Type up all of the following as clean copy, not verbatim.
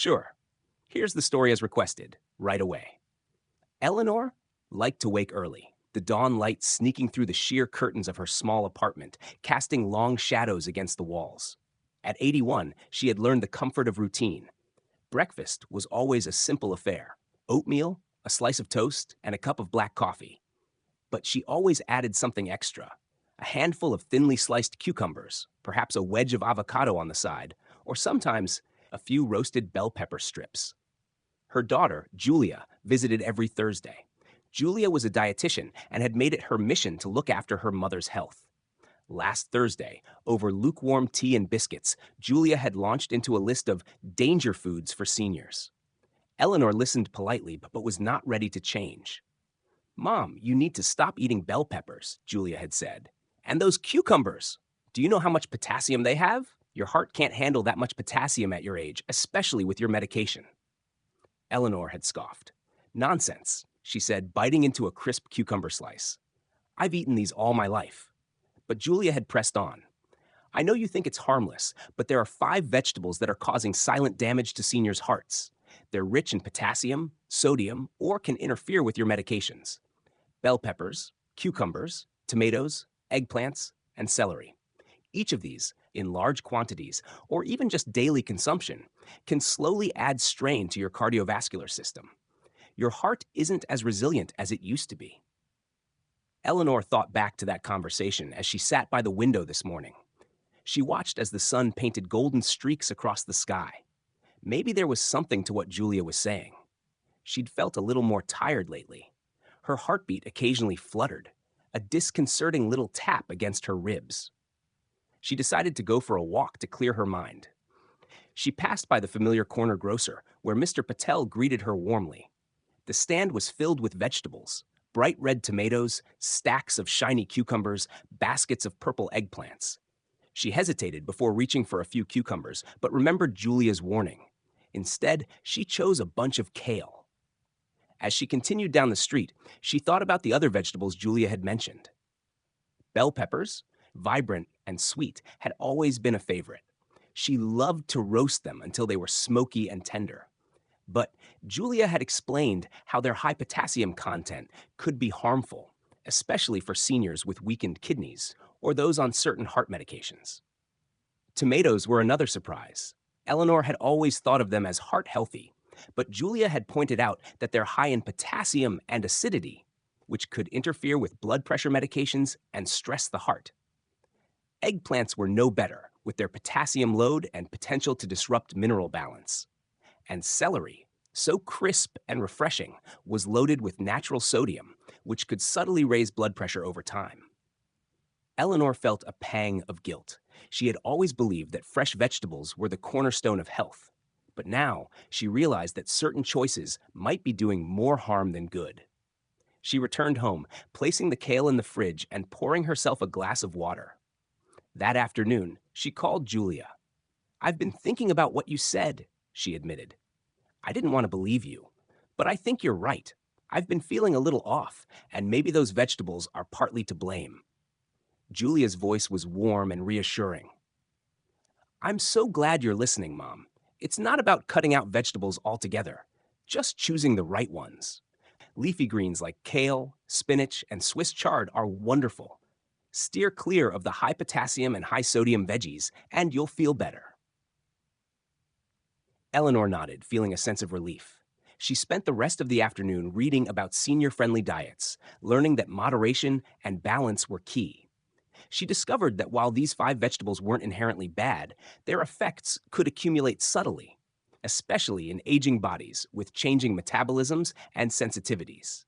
Sure. Here's the story as requested, right away. Eleanor liked to wake early, the dawn light sneaking through the sheer curtains of her small apartment, casting long shadows against the walls. At 81, she had learned the comfort of routine. Breakfast was always a simple affair: oatmeal, a slice of toast, and a cup of black coffee. But she always added something extra: a handful of thinly sliced cucumbers, perhaps a wedge of avocado on the side, or sometimes a few roasted bell pepper strips. Her daughter, Julia, visited every Thursday. Julia was a dietitian and had made it her mission to look after her mother's health. Last Thursday, over lukewarm tea and biscuits, Julia had launched into a list of danger foods for seniors. Eleanor listened politely but was not ready to change. "Mom, you need to stop eating bell peppers," Julia had said. "And those cucumbers! Do you know how much potassium they have? Your heart can't handle that much potassium at your age, especially with your medication." Eleanor had scoffed. "Nonsense," she said, biting into a crisp cucumber slice. "I've eaten these all my life." But Julia had pressed on. "I know you think it's harmless, but there are 5 vegetables that are causing silent damage to seniors' hearts. They're rich in potassium, sodium, or can interfere with your medications: bell peppers, cucumbers, tomatoes, eggplants, and celery. Each of these, in large quantities, or even just daily consumption, can slowly add strain to your cardiovascular system. Your heart isn't as resilient as it used to be." Eleanor thought back to that conversation as she sat by the window this morning. She watched as the sun painted golden streaks across the sky. Maybe there was something to what Julia was saying. She'd felt a little more tired lately. Her heartbeat occasionally fluttered, a disconcerting little tap against her ribs. She decided to go for a walk to clear her mind. She passed by the familiar corner grocer, where Mr. Patel greeted her warmly. The stand was filled with vegetables: bright red tomatoes, stacks of shiny cucumbers, baskets of purple eggplants. She hesitated before reaching for a few cucumbers, but remembered Julia's warning. Instead, she chose a bunch of kale. As she continued down the street, she thought about the other vegetables Julia had mentioned. Bell peppers, vibrant and sweet, had always been a favorite. She loved to roast them until they were smoky and tender. But Julia had explained how their high potassium content could be harmful, especially for seniors with weakened kidneys or those on certain heart medications. Tomatoes were another surprise. Eleanor had always thought of them as heart healthy, but Julia had pointed out that they're high in potassium and acidity, which could interfere with blood pressure medications and stress the heart. Eggplants were no better, with their potassium load and potential to disrupt mineral balance. And celery, so crisp and refreshing, was loaded with natural sodium, which could subtly raise blood pressure over time. Eleanor felt a pang of guilt. She had always believed that fresh vegetables were the cornerstone of health. But now she realized that certain choices might be doing more harm than good. She returned home, placing the kale in the fridge and pouring herself a glass of water. That afternoon, she called Julia. "I've been thinking about what you said," she admitted. "I didn't want to believe you, but I think you're right. I've been feeling a little off, and maybe those vegetables are partly to blame." Julia's voice was warm and reassuring. "I'm so glad you're listening, Mom. It's not about cutting out vegetables altogether, just choosing the right ones. Leafy greens like kale, spinach, and Swiss chard are wonderful. Steer clear of the high potassium and high sodium veggies, and you'll feel better." Eleanor nodded, feeling a sense of relief. She spent the rest of the afternoon reading about senior-friendly diets, learning that moderation and balance were key. She discovered that while these 5 vegetables weren't inherently bad, their effects could accumulate subtly, especially in aging bodies with changing metabolisms and sensitivities.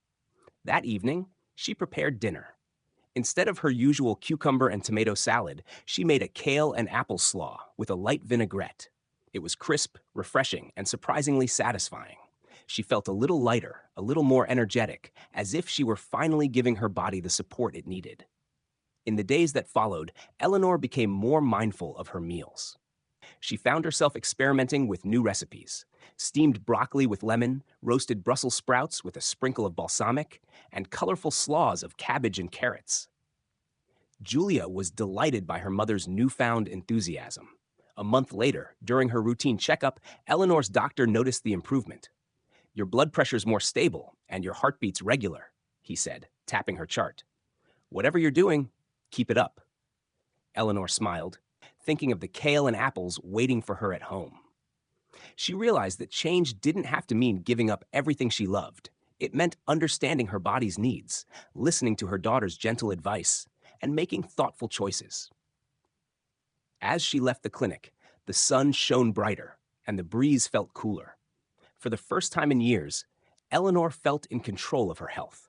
That evening, she prepared dinner. Instead of her usual cucumber and tomato salad, she made a kale and apple slaw with a light vinaigrette. It was crisp, refreshing, and surprisingly satisfying. She felt a little lighter, a little more energetic, as if she were finally giving her body the support it needed. In the days that followed, Eleanor became more mindful of her meals. She found herself experimenting with new recipes: steamed broccoli with lemon, roasted Brussels sprouts with a sprinkle of balsamic, and colorful slaws of cabbage and carrots. Julia was delighted by her mother's newfound enthusiasm. A month later, during her routine checkup, Eleanor's doctor noticed the improvement. Your blood pressure's more stable and your heartbeat's regular, he said, tapping her chart. Whatever you're doing, keep it up. Eleanor smiled, thinking of the kale and apples waiting for her at home. She realized that change didn't have to mean giving up everything she loved. It meant understanding her body's needs, listening to her daughter's gentle advice, and making thoughtful choices. As she left the clinic, the sun shone brighter and the breeze felt cooler. For the first time in years, Eleanor felt in control of her health.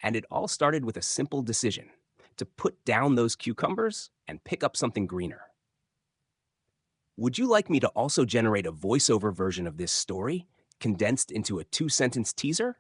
And it all started with a simple decision: to put down those cucumbers and pick up something greener. Would you like me to also generate a voiceover version of this story, condensed into a 2-sentence teaser?